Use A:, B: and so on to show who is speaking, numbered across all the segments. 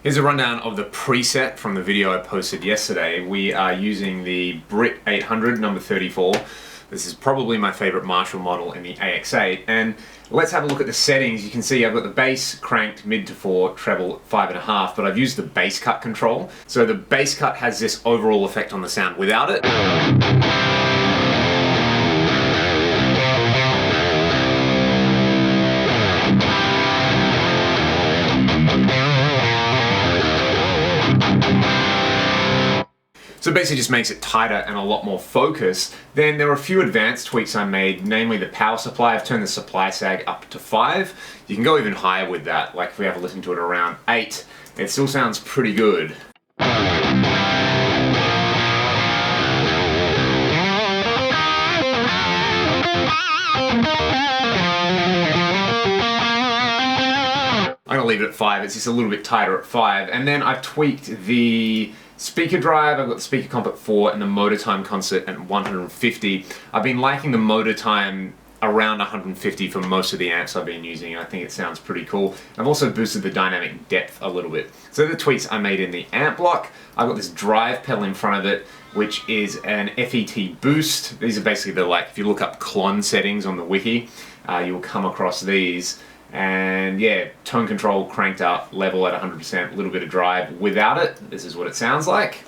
A: Here's a rundown of the preset from the video I posted yesterday. We are using the Brit 800 number 34. This is probably my favorite Marshall model in the AX8. And let's have a look at the settings. You can see I've got the bass cranked mid to 4, treble 5.5, but I've used the bass cut control. So the bass cut has this overall effect on the sound. Without it, so it basically just makes it tighter and a lot more focused. Then there are a few advanced tweaks I made, namely the power supply. I've turned the supply sag up to 5. You can go even higher with that, like if we have a listen to it around 8, it still sounds pretty good. I'm gonna leave it at 5, it's just a little bit tighter at 5. And then I've tweaked the speaker drive. I've got the speaker comp at 4 and the motor time constant at 150. I've been liking the motor time around 150 for most of the amps I've been using. I think it sounds pretty cool. I've also boosted the dynamic depth a little bit. So the tweaks I made in the amp block, I've got this drive pedal in front of it, which is an FET boost. These are basically the, like, if you look up clone settings on the wiki, you'll come across these. And yeah, tone control cranked up, level at 100%, a little bit of drive. Without it, this is what it sounds like.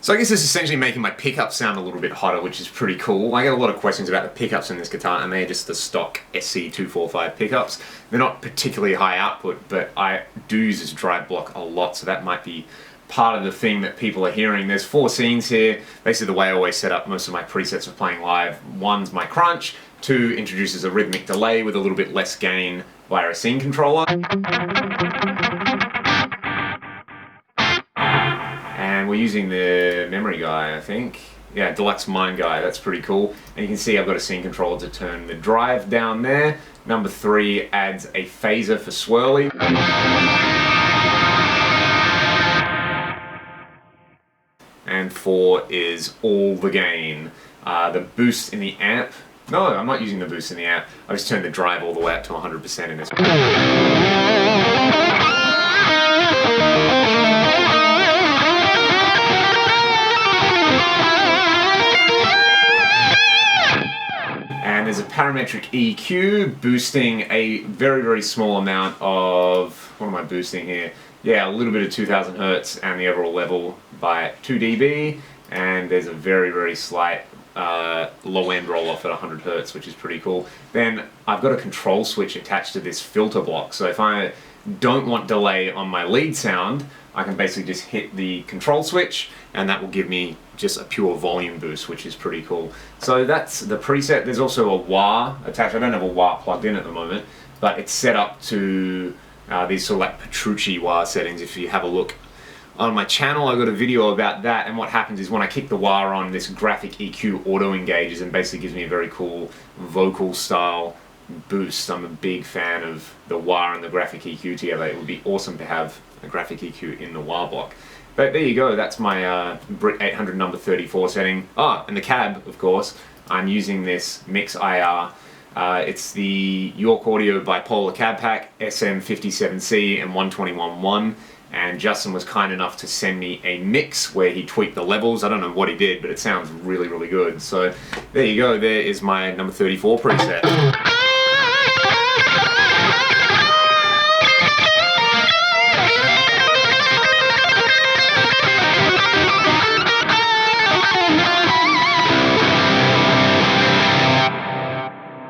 A: So I guess this is essentially making my pickups sound a little bit hotter, which is pretty cool. I get a lot of questions about the pickups in this guitar, and they're just the stock SC245 pickups. They're not particularly high output, but I do use this drive block a lot, so that might be part of the thing that people are hearing. There's 4 scenes here. Basically the way I always set up most of my presets for playing live. 1's my crunch, 2 introduces a rhythmic delay with a little bit less gain via a scene controller. And we're using the memory guy, I think. Yeah, Deluxe Mind guy, that's pretty cool. And you can see I've got a scene controller to turn the drive down there. Number 3 adds a phaser for swirly. And 4 is all the gain. The boost in the amp. No, I'm not using the boost in the amp. I just turned the drive all the way up to 100% in this. And there's a parametric EQ boosting a very, very small amount of, what am I boosting here? Yeah, a little bit of 2000 Hertz and the overall level by 2 dB. And there's a very, very slight low end roll off at 100 Hertz, which is pretty cool. Then I've got a control switch attached to this filter block. So if I don't want delay on my lead sound, I can basically just hit the control switch and that will give me just a pure volume boost, which is pretty cool. So that's the preset. There's also a wah attached. I don't have a wah plugged in at the moment, but it's set up to these sort of like Petrucci wah settings. If you have a look on my channel, I've got a video about that, and what happens is when I kick the wah on, this graphic EQ auto engages and basically gives me a very cool vocal style boost. I'm a big fan of the wah and the graphic EQ together. It would be awesome to have a graphic EQ in the wah block. But there you go, that's my Brit 800 number 34 setting. Oh, and the cab, of course, I'm using this Mix IR. It's the York Audio Bipolar Cab Pack, SM57C and 121.1. And Justin was kind enough to send me a mix where he tweaked the levels. I don't know what he did, but it sounds really, really good. So there you go, there is my number 34 preset.